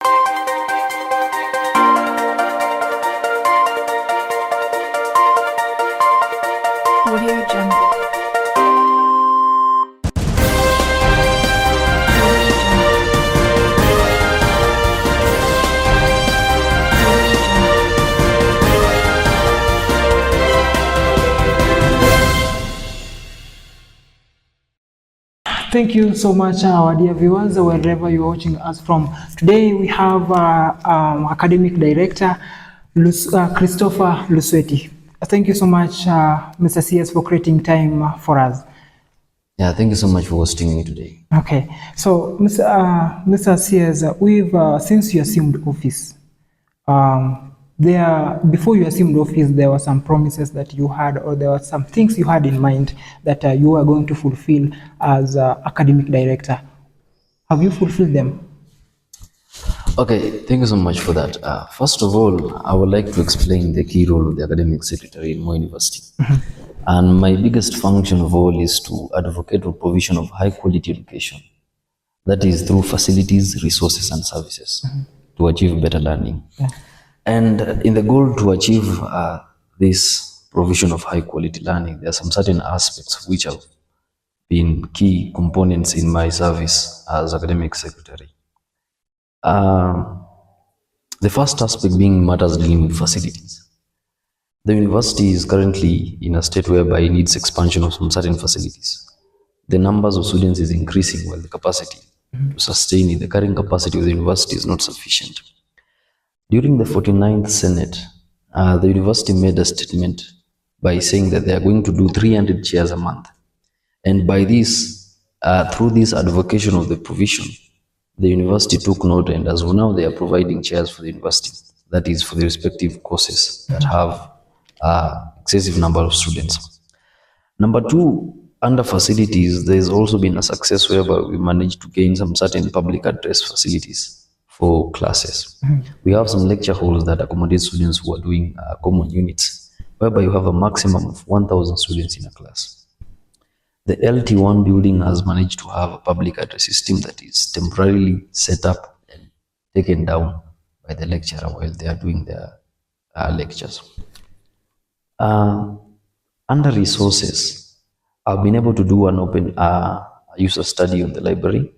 Audio Jungle. Thank you so much, our dear viewers, wherever you're watching us from. Today we have Academic Director Christopher Lusweti. Thank you so much, Mr. CS, for creating time for us. Yeah, thank you so much for hosting me today. Okay, so Mr. CS, we've since you assumed office, before you assumed office, there were some promises that you had, or there were some things you had in mind that you were going to fulfill as academic director. Have you fulfilled them? Okay, thank you so much for that. First of all, I would like to explain the key role of the academic secretary in Moi University. And my biggest function of all is to advocate for provision of high quality education. That is through facilities, resources, and services to achieve better learning. Yeah. And in the goal to achieve this provision of high quality learning, there are some certain aspects which have been key components in my service as academic secretary. The first aspect being matters dealing with facilities. The university is currently in a state whereby it needs expansion of some certain facilities. The numbers of students is increasing while the capacity to sustain it, the current capacity of the university is not sufficient. During the 49th Senate, the university made a statement by saying that they are going to do 300 chairs a month. And by this, through this advocacy of the provision, the university took note, and as of now, they are providing chairs for the university. That is for the respective courses that have excessive number of students. Number two, under facilities, there's also been a success whereby we managed to gain some certain public address facilities for classes. We have some lecture halls that accommodate students who are doing common units, whereby you have a maximum of 1,000 students in a class. The LT1 building has managed to have a public address system that is temporarily set up and taken down by the lecturer while they are doing their lectures. Under resources, I've been able to do an open user study on the library,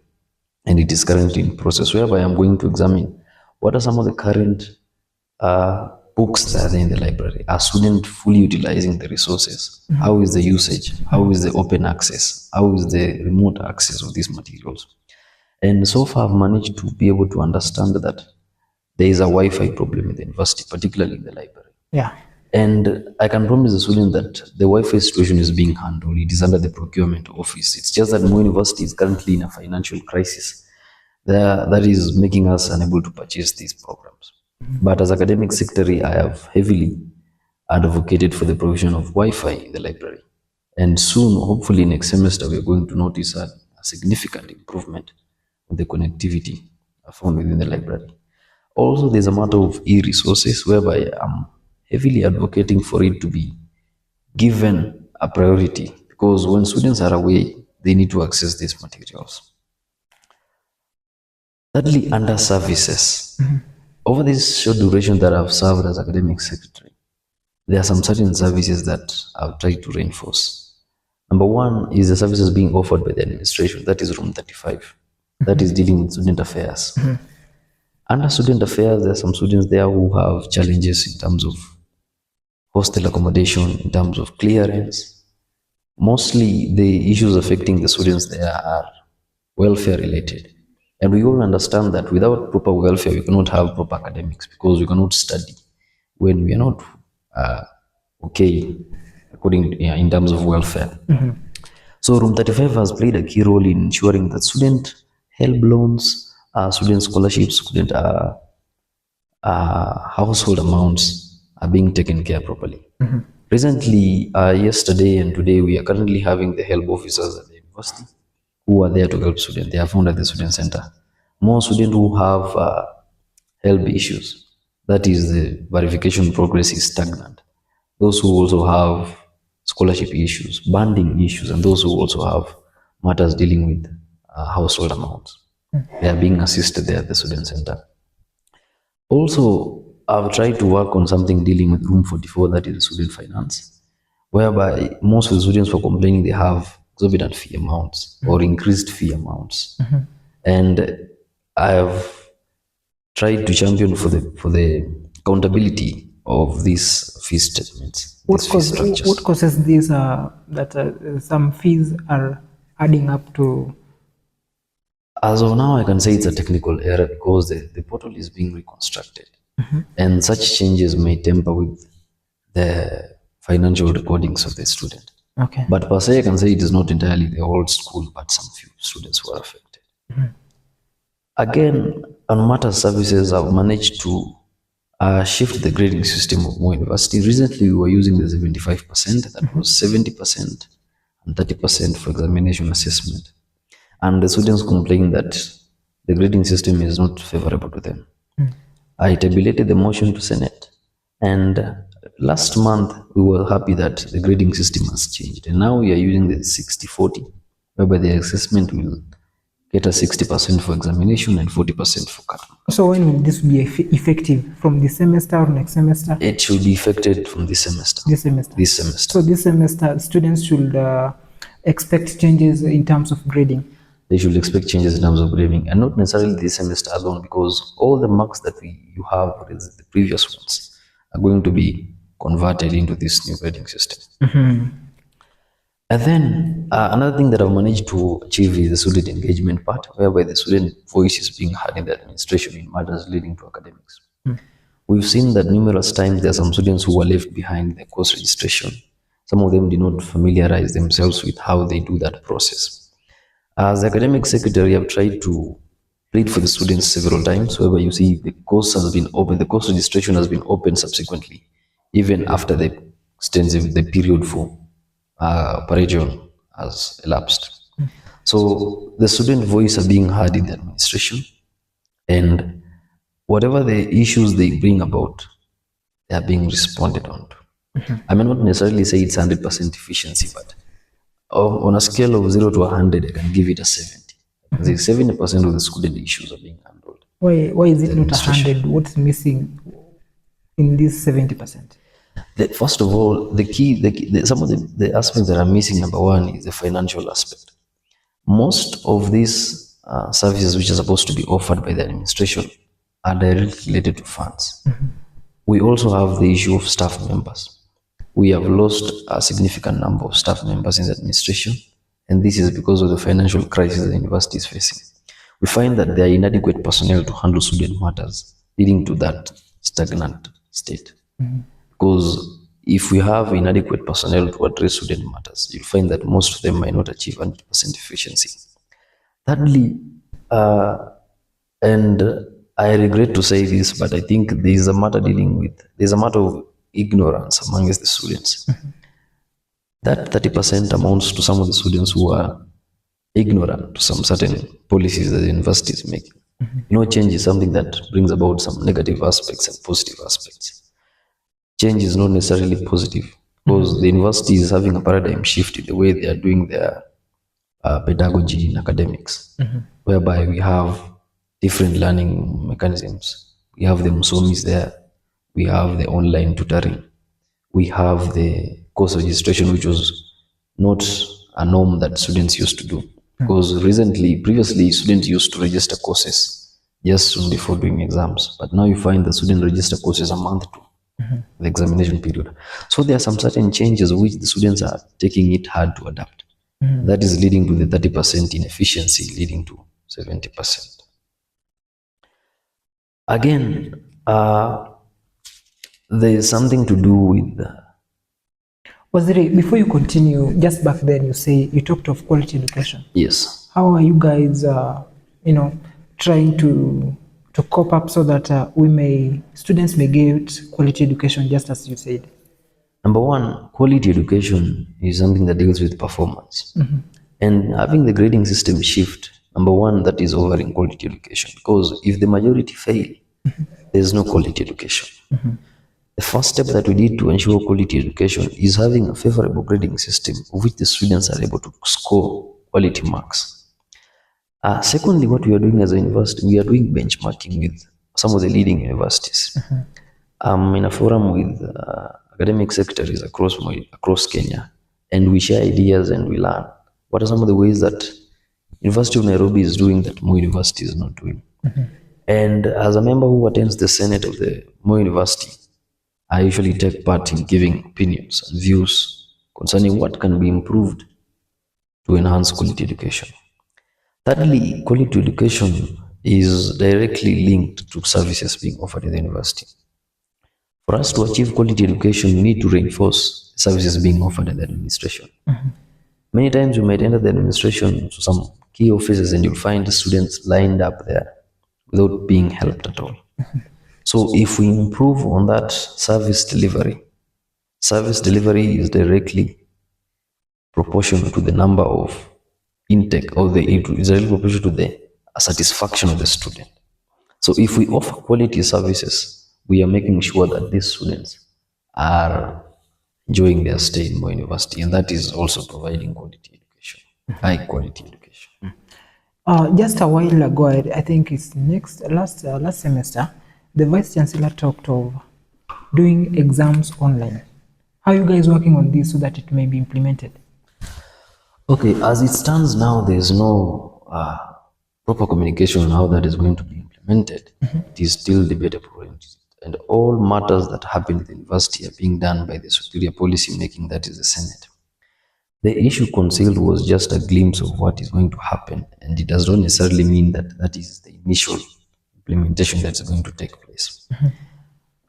and it is currently in process, whereby I'm going to examine what are some of the current books that are in the library. Are students fully utilizing the resources? How is the usage? How is the open access? How is the remote access of these materials? And so far, I've managed to be able to understand that there is a Wi-Fi problem in the university, particularly in the library. Yeah. And I can promise the student that the Wi-Fi situation is being handled. It is under the procurement office. It's just that Moi University is currently in a financial crisis that is making us unable to purchase these programs. But as academic secretary, I have heavily advocated for the provision of Wi-Fi in the library. And soon, hopefully next semester, we're going to notice a significant improvement in the connectivity found within the library. Also, there's a matter of e-resources, whereby I'm heavily advocating for it to be given a priority, because when students are away, they need to access these materials. Thirdly, under services. Over this short duration that I've served as academic secretary, there are some certain services that I've tried to reinforce. Number one is the services being offered by the administration, that is Room 35, that is dealing with student affairs. Under student affairs, there are some students there who have challenges in terms of hostel accommodation, in terms of clearance. Mostly the issues affecting the students there are welfare related. And we all understand that without proper welfare, we cannot have proper academics, because we cannot study when we are not okay in terms of welfare. So Room 35 has played a key role in ensuring that student help loans, student scholarships, student household amounts are being taken care properly. Recently, yesterday and today, we are currently having the help officers at the university who are there to help students. They are found at the student center. More students who have health issues, that is, the verification progress is stagnant. Those who also have scholarship issues, banding issues, and those who also have matters dealing with household amounts, they are being assisted there at the student center. Also, I've tried to work on something dealing with Room 44, that is student finance, whereby most of the students were complaining they have exorbitant fee amounts or increased fee amounts. And I have tried to champion for the accountability of these fee statements, these fee structures. What causes this that some fees are adding up to? As of now, I can say it's a technical error because the portal is being reconstructed, and such changes may tamper with the financial recordings of the student. Okay. But per se, I can say it is not entirely the whole school, but some few students were affected. Again, on matter services, I've managed to shift the grading system of Moi University. Recently, we were using the 75%, that was 70% and 30% for examination assessment. And the students complained that the grading system is not favorable to them. I tabulated the motion to Senate, and last month we were happy that the grading system has changed, and now we are using the 60-40, whereby the assessment will get a 60% for examination and 40% for cut. So when will this be effective? From this semester or next semester? It should be effected from this semester. This semester. This semester. So this semester, students should expect changes in terms of grading. They should expect changes in terms of grading, and not necessarily this semester alone, because all the marks that you have, the previous ones, are going to be converted into this new grading system. And then another thing that I've managed to achieve is the student engagement part, whereby the student voice is being heard in the administration in matters leading to academics. We've seen that numerous times there are some students who were left behind the course registration. Some of them did not familiarize themselves with how they do that process. As the academic secretary, I've tried to plead for the students several times, whereby you see the course has been open, the course registration has been open subsequently, even after the period for paration has elapsed. So the student voice are being heard in the administration, and whatever the issues they bring about, they are being responded on to. I may not necessarily say it's 100% efficiency, but on a scale of 0 to 100, I can give it a 70. The 70% of the student issues are being handled. Why is it not 100? What's missing in this 70%? First of all, some of the aspects that are missing, number one, is the financial aspect. Most of these services which are supposed to be offered by the administration are directly related to funds. We also have the issue of staff members. We have lost a significant number of staff members in the administration, and this is because of the financial crisis the university is facing. We find that there are inadequate personnel to handle student matters, leading to that stagnant state. Because if we have inadequate personnel to address student matters, you'll find that most of them might not achieve 100% efficiency. Thirdly, and I regret to say this, but I think there's a matter of ignorance amongst the students. That 30% amounts to some of the students who are ignorant to some certain policies that the university is making. Change is something that brings about some negative aspects and positive aspects. Change is not necessarily positive, because the university is having a paradigm shift in the way they are doing their pedagogy in academics, whereby we have different learning mechanisms. We have the Musomis there, we have the online tutoring, we have the course registration, which was not a norm that students used to do. Because previously, students used to register courses just soon before doing exams, but now you find the students register courses a month to the examination period. So there are some certain changes which the students are taking it hard to adapt. That is leading to the 30% inefficiency, leading to 70%. Again, there is something to do with Waziri, before you continue, just back then you talked of quality education. Yes. How are you guys, trying to cope up so that students may get quality education, just as you said? Number one, quality education is something that deals with performance. And having the grading system shift, number one, that is overing quality education. Because if the majority fail, there's no quality education. The first step that we need to ensure quality education is having a favorable grading system of which the students are able to score quality marks. Secondly, what we are doing as a university, we are doing benchmarking with some of the leading universities. I'm in a forum with academic secretaries across Kenya, and we share ideas and we learn. What are some of the ways that University of Nairobi is doing that Moi University is not doing? And as a member who attends the Senate of the Moi University, I usually take part in giving opinions and views concerning what can be improved to enhance quality education. Thirdly, quality education is directly linked to services being offered in the university. For us to achieve quality education, we need to reinforce services being offered in the administration. Many times you might enter the administration to some key offices and you'll find the students lined up there without being helped at all. So if we improve on that service delivery is directly proportional to the number of intake, or is directly proportional to the satisfaction of the student. So if we offer quality services, we are making sure that these students are enjoying their stay in Moi University, and that is also providing quality education, high quality education. Just a while ago, I think it's last semester, the Vice Chancellor talked of doing exams online. How are you guys working on this so that it may be implemented? Okay, as it stands now, there is no proper communication on how that is going to be implemented. It is still debatable, and all matters that happen at the university are being done by the superior policy making, that is the Senate. The issue concealed was just a glimpse of what is going to happen, and it does not necessarily mean that that is the initial implementation that is going to take place.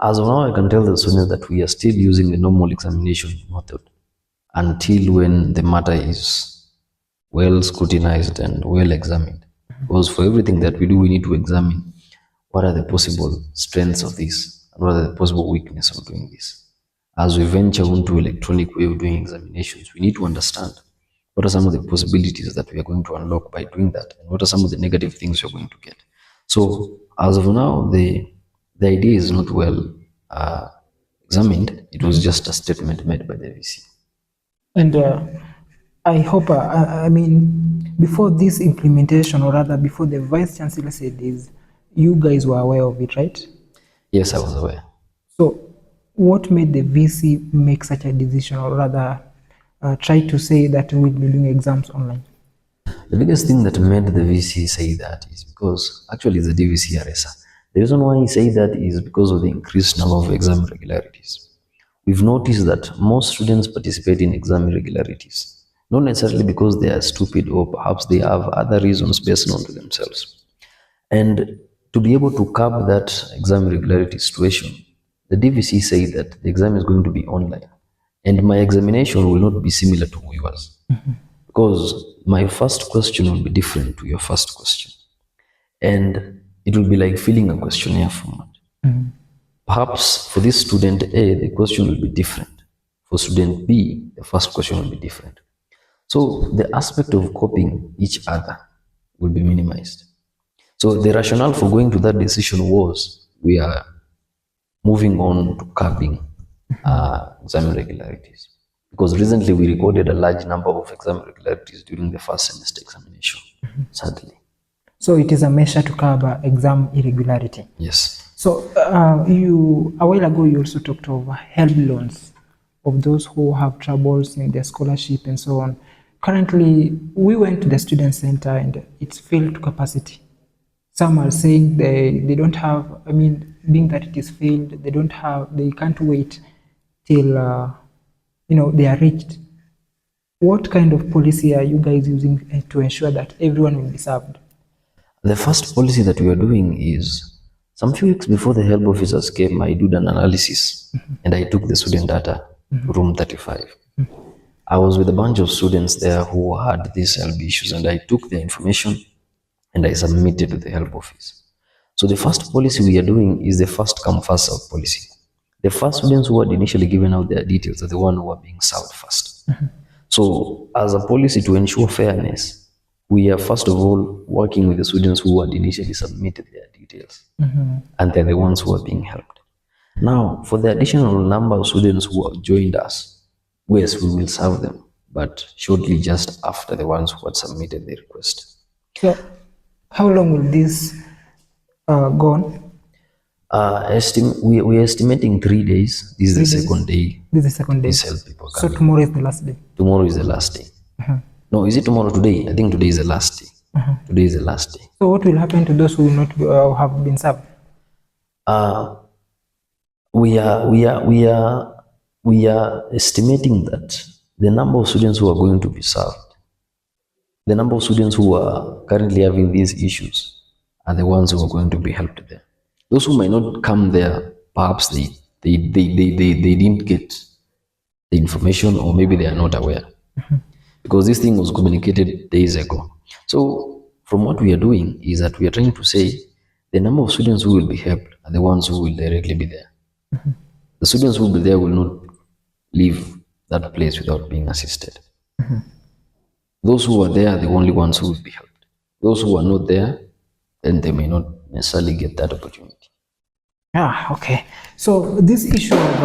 As of now, I can tell the students that we are still using the normal examination method until when the matter is well scrutinized and well examined. Because for everything that we do, we need to examine what are the possible strengths of this and what are the possible weaknesses of doing this. As we venture into electronic way of doing examinations, we need to understand what are some of the possibilities that we are going to unlock by doing that, and what are some of the negative things we're going to get. So as of now, the idea is not well examined. It was just a statement made by the VC. And I hope, I mean, before this implementation, or rather before the Vice Chancellor said this, you guys were aware of it, right? Yes, I was aware. So what made the VC make such a decision, or rather try to say that we'll be doing exams online? The biggest thing that made the VC say that is because actually it's the DVC RSA. The reason why he said that is because of the increased number of exam irregularities. We've noticed that most students participate in exam irregularities, not necessarily because they are stupid or perhaps they have other reasons best known to themselves. And to be able to curb that exam irregularity situation, the DVC said that the exam is going to be online, and my examination will not be similar to yours, because my first question will be different to your first question, and it will be like filling a questionnaire format. Perhaps for this student A, the question will be different. For student B, the first question will be different. So the aspect of copying each other will be minimized. So the rationale for going to that decision was we are moving on to curbing exam irregularities. Because recently we recorded a large number of exam irregularities during the first semester examination, sadly. So it is a measure to curb exam irregularity. Yes. So a while ago, you also talked of help loans of those who have troubles in their scholarship and so on. Currently, we went to the student center and it's filled to capacity. Some are saying they don't have, I mean, being that it is filled, they can't wait till, they are reached. What kind of policy are you guys using to ensure that everyone will be served? The first policy that we are doing is, some few weeks before the help officers came, I did an analysis and I took the student data to room 35. I was with a bunch of students there who had these help issues, and I took their information and I submitted to the help office. So the first policy we are doing is the first come first serve policy. The first students who had initially given out their details are the ones who are being served first. So as a policy to ensure fairness, we are first of all working with the students who had initially submitted their details, and they're the ones who are being helped. Now, for the additional number of students who have joined us, yes, we will serve them, but shortly just after the ones who had submitted the request. So how long will this go on? We are estimating 3 days. This is the 3 days? second day. This is the second day. These health people So come. tomorrow is the last day. Tomorrow is the last day. No, is it tomorrow? Today? I think today is the last day. Today is the last day. So what will happen to those who will not have been served? We are estimating that the number of students who are going to be served, the number of students who are currently having these issues, are the ones who are going to be helped there. Those who might not come there, perhaps they didn't get the information, or maybe they are not aware, because this thing was communicated days ago. So from what we are doing is that we are trying to say the number of students who will be helped are the ones who will directly be there. The students who will be there will not leave that place without being assisted. Those who are there are the only ones who will be helped. Those who are not there, then they may not necessarily get that opportunity. Okay. So this issue of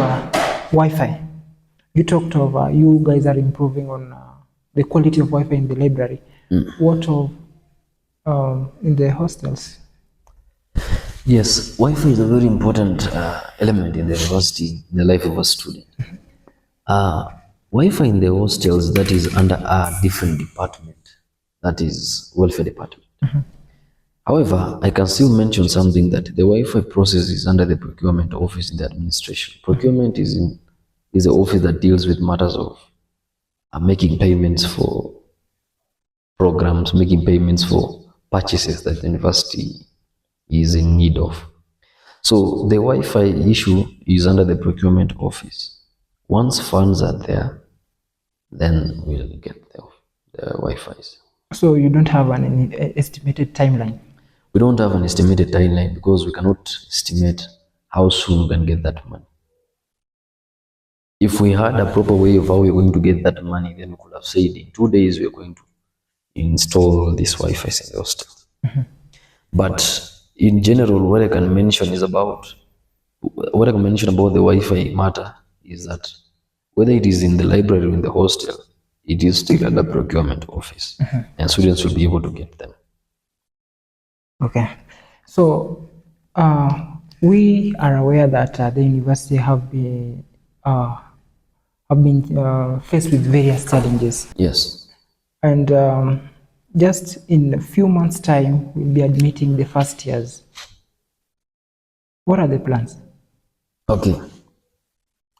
Wi-Fi, you talked of you guys are improving on the quality of Wi-Fi in the library. What of in the hostels? Yes, Wi-Fi is a very important element in the university, in the life of a student. Wi-Fi in the hostels, that is under a different department, that is welfare department. However, I can still mention something, that the Wi-Fi process is under the procurement office in the administration. Procurement is the office that deals with matters of making payments for programs, making payments for purchases that the university is in need of. So the Wi-Fi issue is under the procurement office. Once funds are there, then we'll get the Wi-Fis. So you don't have an estimated timeline? We don't have an estimated timeline because we cannot estimate how soon we can get that money. If we had a proper way of how we're going to get that money, then we could have said in 2 days we're going to install these Wi-Fis in the hostel. But in general, what I can mention about the Wi-Fi matter is that whether it is in the library or in the hostel, it is still under procurement office, and students will be able to get them. Okay. So we are aware that the university have been faced with various challenges. Yes. And just in a few months' time, we'll be admitting the first years. What are the plans? Okay.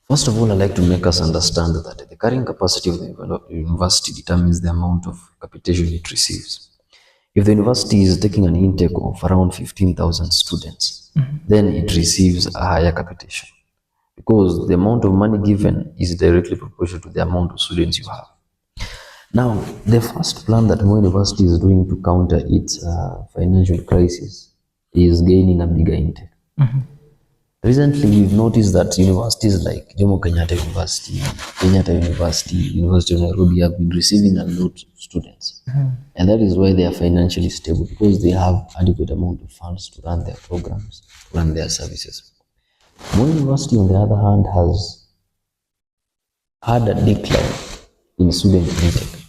First of all, I'd like to make us understand that the carrying capacity of the university determines the amount of capitation it receives. If the university is taking an intake of around 15,000 students, then it receives a higher capitation, because the amount of money given is directly proportional to the amount of students you have. Now, the first plan that Moi University is doing to counter its financial crisis is gaining a bigger intake. Recently, we've noticed that universities like Jomo Kenyatta University, University of Nairobi have been receiving a lot of students. And that is why they are financially stable, because they have adequate amount of funds to run their programs, run their services. Moi University, on the other hand, has had a decline in student intake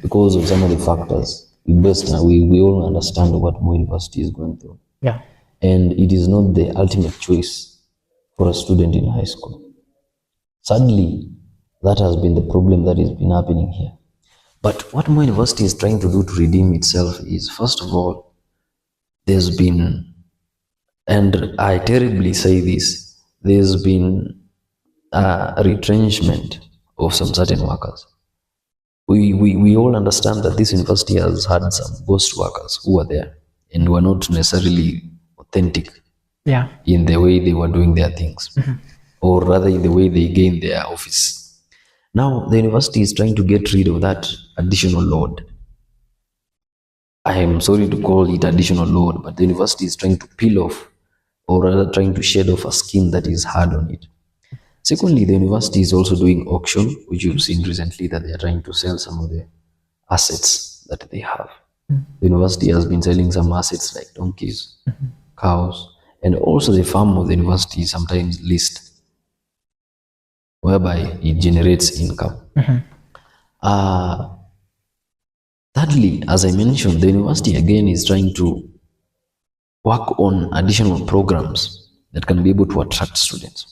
because of some of the factors. We all understand what Moi University is going through. Yeah. And it is not the ultimate choice for a student in high school. Sadly, that has been the problem that has been happening here. But what Moi University is trying to do to redeem itself is, first of all, there's been, and I terribly say this, there's been a retrenchment of some certain workers. We all understand that this university has had some ghost workers who are there and were not necessarily authentic in the way they were doing their things, or rather in the way they gained their office. Now, the university is trying to get rid of that additional load. I am sorry to call it additional load, but the university is trying to peel off, or rather trying to shed off a skin that is hard on it. Secondly, the university is also doing auction, which you've seen recently that they are trying to sell some of the assets that they have. The university has been selling some assets like donkeys, cows, and also the farm of the university is sometimes leased, whereby it generates income. Thirdly, as I mentioned, the university again is trying to work on additional programs that can be able to attract students.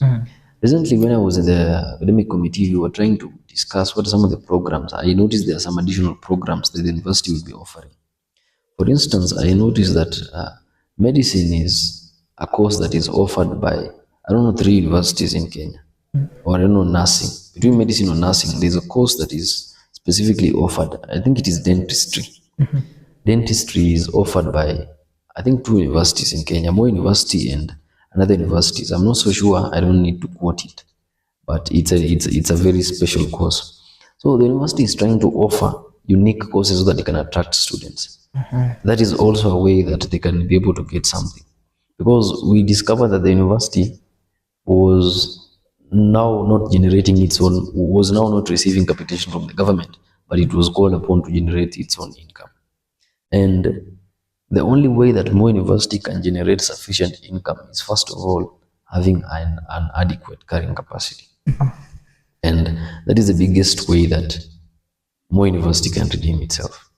Recently, when I was in the academic committee, we were trying to discuss what are some of the programs. I noticed there are some additional programs that the university will be offering. For instance, I noticed that medicine is a course that is offered by, I don't know, 3 universities in Kenya. Or I don't know, nursing. Between medicine or nursing, there's a course that is specifically offered. I think it is dentistry. Dentistry is offered by, I think, 2 universities in Kenya, Moi University and another universities. I'm not so sure. I don't need to quote it, but it's a very special course. So the university is trying to offer unique courses so that they can attract students. That is also a way that they can be able to get something, because we discovered that the university was now not generating its own, was now not receiving capitation from the government, but it was called upon to generate its own income. And the only way that Moi University can generate sufficient income is, first of all, having an adequate carrying capacity. And that is the biggest way that Moi University can redeem itself.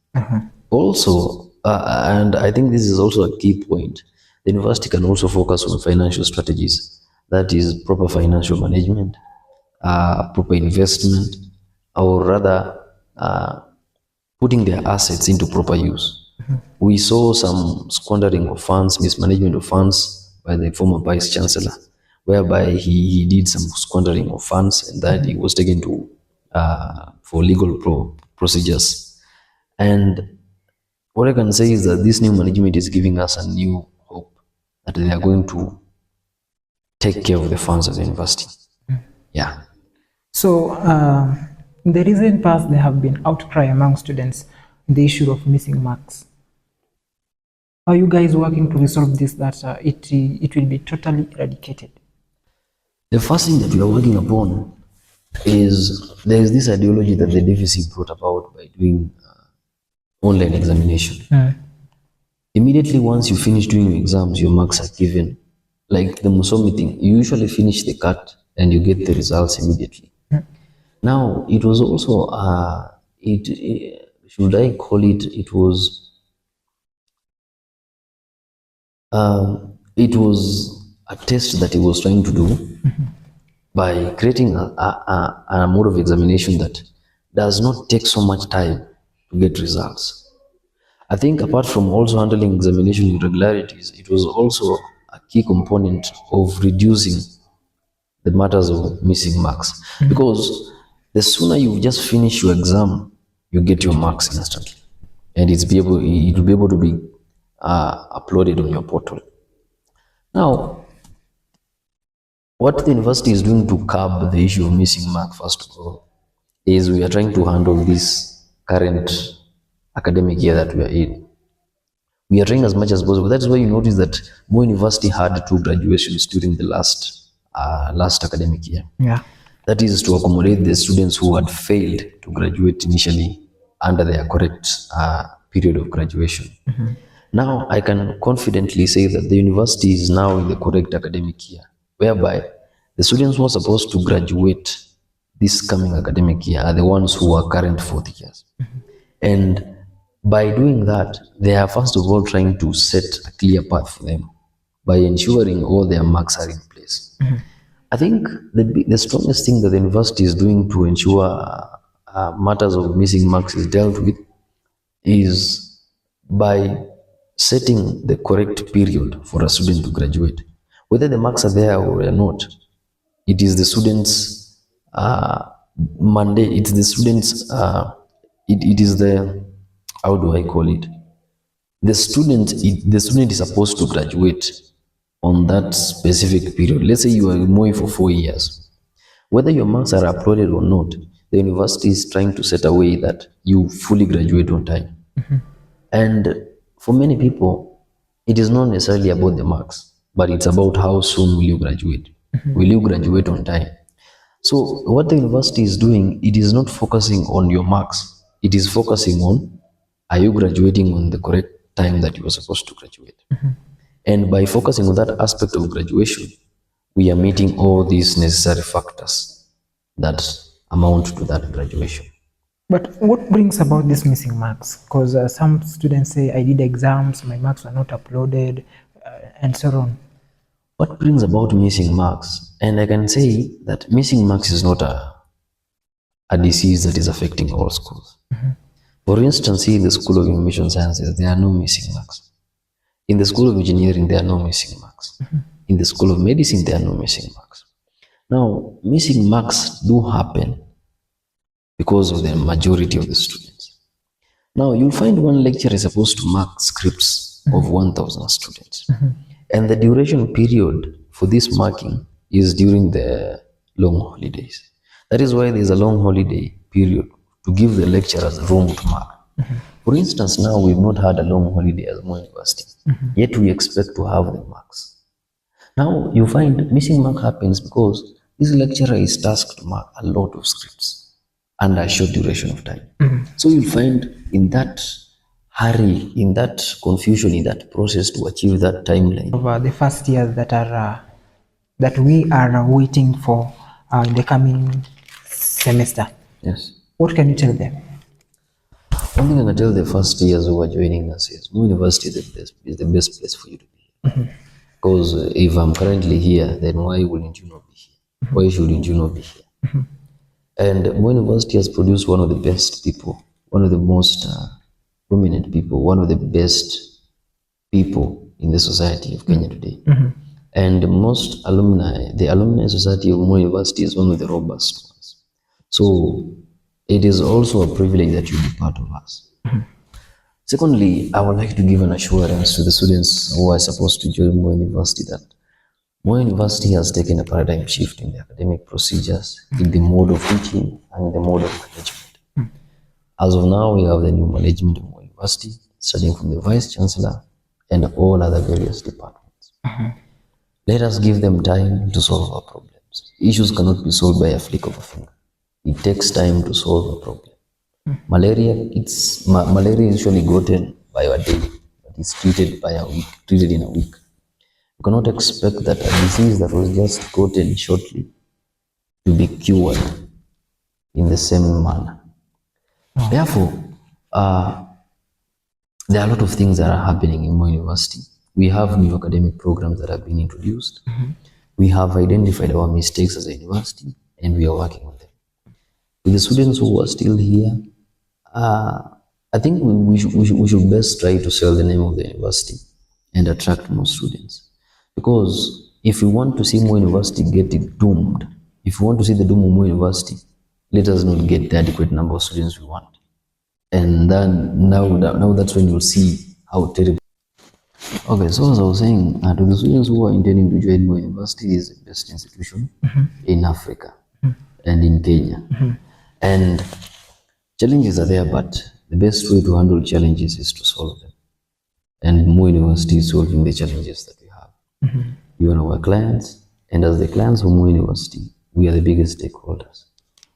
Also, and I think this is also a key point, the university can also focus on financial strategies. That is proper financial management, proper investment, or rather putting their assets into proper use. We saw some squandering of funds, mismanagement of funds by the former vice chancellor, whereby he did some squandering of funds and that he was taken to for legal procedures. And what I can say is that this new management is giving us a new hope that they are going to take care of the funds of the university. Yeah. So, in the recent past, there have been outcry among students in the issue of missing marks. Are you guys working to resolve this, that it will be totally eradicated? The first thing that we are working upon is there is this ideology that the DVC brought about by doing online examination. Immediately once you finish doing your exams, your marks are given. Like the Musomi thing, you usually finish the cut and you get the results immediately. Now, it was also, should I call it, it was a test that he was trying to do by creating a mode of examination that does not take so much time to get results. I think apart from also handling examination irregularities, it was also a key component of reducing the matters of missing marks. Because the sooner you just finish your exam, you get your marks instantly. And it will be able to be uploaded on your portal. Now, what the university is doing to curb the issue of missing marks, first of all, is we are trying to handle this current academic year that we are in. We are trying as much as possible. That's why you notice that Moi University had 2 graduations during the last academic year. Yeah. That is to accommodate the students who had failed to graduate initially under their correct period of graduation. Now, I can confidently say that the university is now in the correct academic year, whereby the students who are supposed to graduate this coming academic year are the ones who are current 4th years. And by doing that, they are first of all trying to set a clear path for them by ensuring all their marks are in place. I think the strongest thing that the university is doing to ensure matters of missing marks is dealt with is by setting the correct period for a student to graduate. Whether the marks are there or are not, it is the students' mandate, it's the students' it is the, how do I call it? The student is supposed to graduate on that specific period. Let's say you are Moi for 4 years. Whether your marks are uploaded or not, the university is trying to set a way that you fully graduate on time. And for many people, it is not necessarily about the marks, but it's about how soon will you graduate. Will you graduate on time? So what the university is doing, it is not focusing on your marks. It is focusing on, are you graduating on the correct time that you were supposed to graduate? And by focusing on that aspect of graduation, we are meeting all these necessary factors that amount to that graduation. But what brings about these missing marks? Because some students say, I did exams, my marks were not uploaded, and so on. What brings about missing marks? And I can say that missing marks is not a disease that is affecting all schools. For instance, here in the School of Information Sciences, there are no missing marks. In the School of Engineering, there are no missing marks. In the School of Medicine, there are no missing marks. Now, missing marks do happen because of the majority of the students. Now, you'll find one lecturer is supposed to mark scripts of 1,000 students. And the duration period for this marking is during the long holidays. That is why there is a long holiday period to give the lecturers room to mark. For instance, now we've not had a long holiday as Moi University, yet we expect to have the marks. Now you find missing mark happens because this lecturer is tasked to mark a lot of scripts under a short duration of time. So you'll find in that hurry, in that confusion, in that process to achieve that timeline. Over the first years that we are waiting for in the coming semester. Yes. What can you tell them? One thing I can tell the first years who are joining us is Moi University is the best place for you to be. Because if I'm currently here, then why wouldn't you not be here? Why shouldn't you not be here? And Moi University has produced one of the best people, one of the most prominent people, one of the best people in the society of Kenya today. And most alumni, the alumni society of Moi University is one of the robust ones. So it is also a privilege that you be part of us. Secondly, I would like to give an assurance to the students who are supposed to join Moi University that Moi University has taken a paradigm shift in the academic procedures, in the mode of teaching, and the mode of management. As of now, we have the new management of Moi University, starting from the Vice Chancellor and all other various departments. Let us give them time to solve our problems. Issues cannot be solved by a flick of a finger. It takes time to solve a problem. Malaria is usually gotten by a day, but it's treated in a week. You cannot expect that a disease that was just gotten shortly to be cured in the same manner. Therefore, there are a lot of things that are happening in Moi University. We have new academic programs that have been introduced. We have identified our mistakes as a university, and we are working on them. With the students who are still here, I think we should best try to sell the name of the university and attract more students. Because if we want to see Moi University get it doomed, if we want to see the doom of Moi University, let us not get the adequate number of students we want. And then now that's when you'll see how terrible. Okay, so as I was saying, to the students who are intending to join Moi University, is the best institution in Africa and in Kenya. And challenges are there, but the best way to handle challenges is to solve them. And Moi University is solving the challenges that we have. You are our clients, and as the clients of Moi University, we are the biggest stakeholders.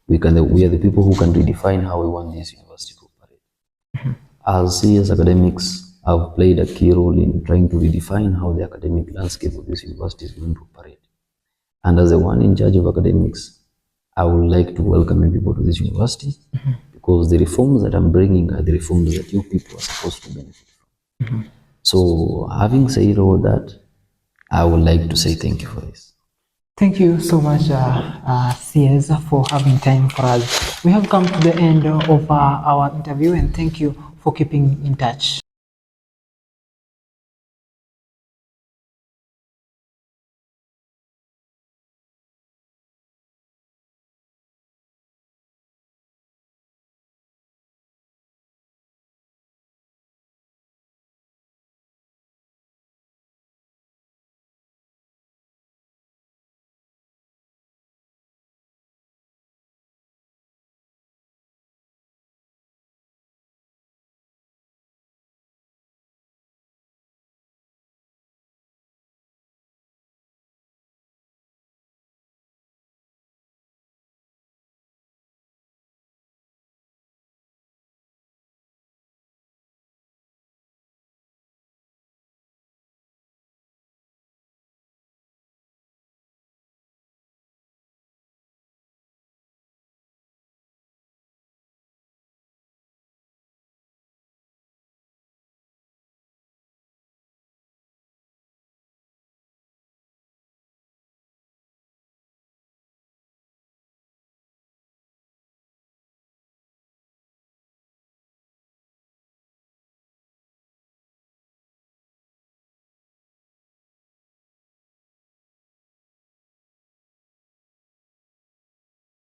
We are the people who can redefine how we want this university to operate. As CS academics have played a key role in trying to redefine how the academic landscape of this university is going to operate. And as the one in charge of academics, I would like to welcome you people to this university because the reforms that I'm bringing are the reforms that you people are supposed to benefit from. So having said all that, I would like to say thank you for this. Thank you so much, CS, for having time for us. We have come to the end of our interview, and thank you for keeping in touch.